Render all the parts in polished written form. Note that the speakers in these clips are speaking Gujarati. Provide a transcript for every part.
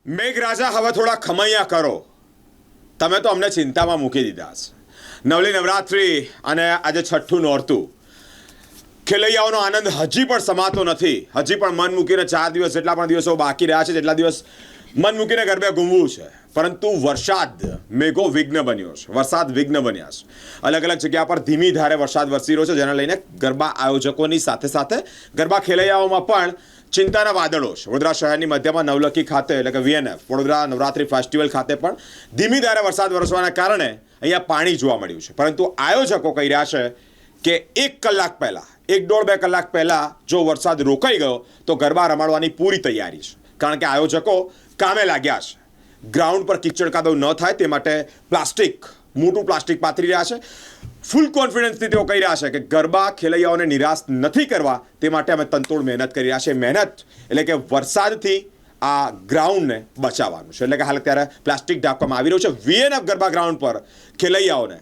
મેઘરાજા હવે થોડા ખમૈયા કરો. તમે તો અમને ચિંતામાં મૂકી દીધા છે. નવલી નવરાત્રી અને આજે છઠ્ઠું નોરતું, ખેલૈયાઓનો આનંદ હજી પણ સમાતો નથી. હજી પણ મન મૂકીને 4 દિવસ જેટલા પણ દિવસો બાકી રહ્યા છે, જેટલા દિવસ મન મૂકીને ગરબે ઘૂમવું છે. પરંતુ વરસાદ મેઘો વિઘ્ન બન્યો છે. વરસાદ વિઘ્ન બન્યા છે. અલગ અલગ જગ્યા પર ધીમી ધારે વરસાદ વરસી રહ્યો છે, જેને લઈને ગરબા આયોજકોની સાથે સાથે ગરબા ખેલૈયાઓમાં પણ ચિંતાના વાદળો છે. વડોદરા શહેરની મધ્યમાં નવલખી ખાતે એટલે કે VNF વડોદરા નવરાત્રી ફેસ્ટિવલ ખાતે પણ ધીમી ધારે વરસાદ વરસવાના કારણે અહીંયા પાણી જોવા મળ્યું છે. પરંતુ આયોજકો કહી રહ્યા છે કે 1 કલાક પહેલાં, 1-1.5-2 કલાક પહેલાં જો વરસાદ રોકાઈ ગયો તો ગરબા રમાડવાની પૂરી તૈયારી છે. કારણ કે આયોજકો કામે લાગ્યા છે. ગ્રાઉન્ડ પર કિચડ કાદવ ન થાય તે માટે મોટું પ્લાસ્ટિક પાથરી રહ્યા છે. ફૂલ કોન્ફિડન્સથી તેઓ કહી રહ્યા છે કે ગરબા ખેલૈયાઓને નિરાશ નથી કરવા, તે માટે અમે તનતોડ મહેનત કરી રહ્યા છીએ. મહેનત એટલે કે વરસાદથી આ ગ્રાઉન્ડને બચાવવાનું છે. એટલે કે હાલ અત્યારે પ્લાસ્ટિક ઢાંકવામાં આવી રહ્યું છે. VNF ગરબા ગ્રાઉન્ડ પર ખેલૈયાઓને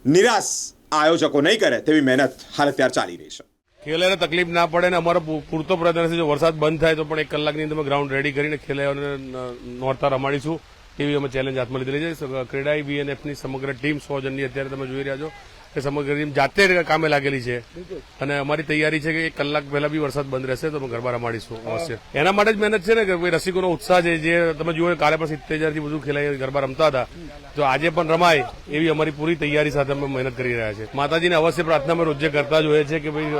નિરાશ આયોજકો નહીં કરે તેવી મહેનત હાલ અત્યારે ચાલી રહી છે. ખેલૈયાને તકલીફ ના પડે ને અમારો પૂરતો પ્રયત્ન છે. જો વરસાદ બંધ થાય તો પણ 1 કલાકની અંદર ગ્રાઉન્ડ રેડી કરીને ખેલૈયાઓને નોરતા રમાડીશું એવી અમે ચેલેન્જ હાથમાં લીધેલી છે. ક્રેડાઈ VNFની સમગ્ર ટીમ 100 જણની અત્યારે તમે જોઈ રહ્યા છો કે સમગ્ર ટીમ જાતે કામે લાગેલી છે અને અમારી તૈયારી છે કે 1 કલાક પહેલા બી વરસાદ બંધ રહેશે તો અમે ગરબા રમાડીશું અવશ્ય. એના માટે જ મહેનત છે ને કે રસિકોનો ઉત્સાહ છે. જે તમે જુઓ કાલે પણ 70,000 થી વધુ ખેલાઈ ગરબા રમતા હતા, તો આજે પણ રમાય એવી અમારી પૂરી તૈયારી સાથે અમે મહેનત કરી રહ્યા છીએ. માતાજીને અવશ્ય પ્રાર્થના અમે રોજે કરતા જ હોઈએ છીએ કે ભાઈ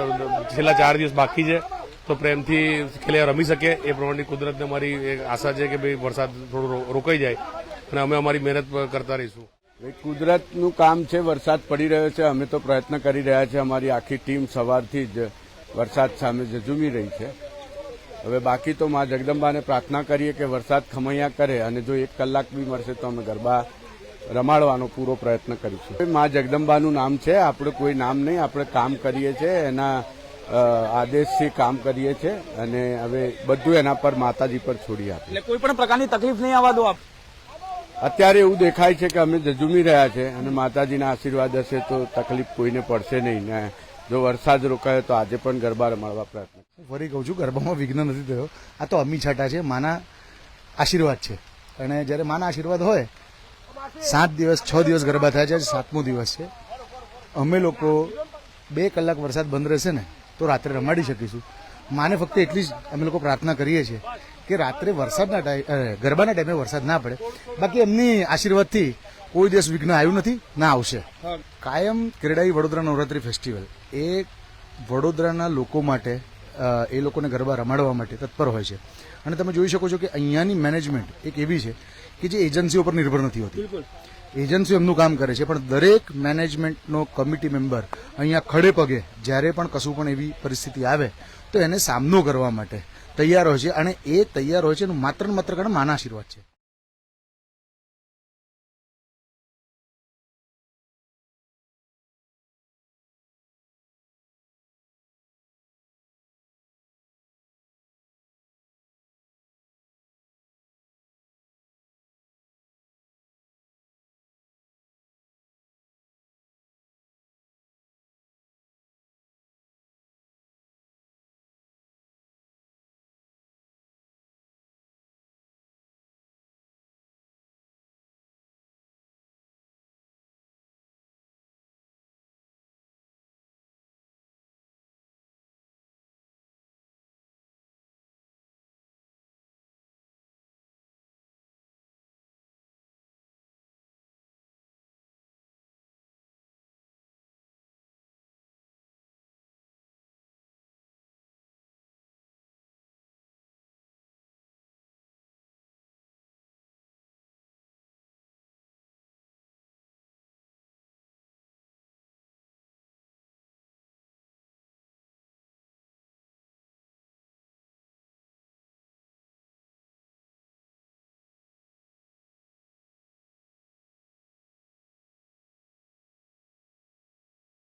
છેલ્લા 4 દિવસ બાકી છે તો પ્રેમથી ખેલૈયા રમી શકે. એ પ્રમાણેની કુદરતને અમારી એક આશા છે કે ભાઈ વરસાદ થોડો રોકાઈ જાય અને અમે અમારી મહેનત કરતા રહીશું. કુદરતનું કામ છે. વરસાદ પડી રહ્યો છે. અમે તો પ્રયત્ન કરી રહ્યા છીએ. અમારી આખી ટીમ સવારથી જ વરસાદ સામે ઝઝૂમી રહી છે. હવે બાકી તો મા જગદંબાને પ્રાર્થના કરીએ કે વરસાદ ખમૈયા કરે અને જો 1 કલાક બી મળશે તો અમે ગરબા રમાડવાનો પૂરો પ્રયત્ન કરીશું. મા જગદંબાનું નામ છે, આપણે કોઈ નામ નહીં. આપણે કામ કરીએ છીએ, એના આદેશથી કામ કરીએ છીએ અને હવે બધું એના પર માતાજી પર છોડી આપીએ. એટલે કોઈ પણ પ્રકારની તકલીફ નહીં આવવા દો આપ. અત્યારે એવું દેખાય છે કે અમે ઝઝૂમી રહ્યા છે અને માતાજીના આશીર્વાદ હશે તો તકલીફ કોઈને પડશે નહીં. ને જો વરસાદ રોકાયો તો આજે પણ ગરબા રમાડવા પ્રયત્ન. ફરી કહું છું, ગરબામાં વિઘ્ન નથી થયો. આ તો અમી છાટા છે, માના આશીર્વાદ છે. અને જ્યારે માના આશીર્વાદ હોય 7 દિવસ 6 દિવસ ગરબા થાય છે, 7મો દિવસ છે. અમે લોકો 2 કલાક વરસાદ બંધ રહેશે ને તો રાત્રે રમાડી શકીશું. માને ફક્ત એટલી જ અમે લોકો પ્રાર્થના કરીએ છીએ કે રાત્રે ગરબાના ટાઈમે વરસાદ ના પડે. બાકી એમની આશીર્વાદથી કોઈ દિવસ વિઘ્ન આવ્યું નથી, ના આવશે. કાયમ ક્રેડાઈ વડોદરા નવરાત્રી ફેસ્ટિવલ એ વડોદરાના લોકો માટે, એ લોકોને ગરબા રમાડવા માટે તત્પર હોય છે. અને તમે જોઈ શકો છો કે અહીંયાની મેનેજમેન્ટ એક એવી છે કે જે એજન્સીઓ પર નિર્ભર નથી હોતી. એજન્સીઓ એમનું કામ કરે છે, પણ દરેક મેનેજમેન્ટનો કમિટી મેમ્બર અહીંયા ખડે પગે જ્યારે પણ કશું પણ એવી પરિસ્થિતિ આવે તો એને સામનો કરવા માટે તૈયાર હોય છે. અને એ તૈયાર હોય છે એનું માત્ર ને માત્ર માના આશીર્વાદ છે.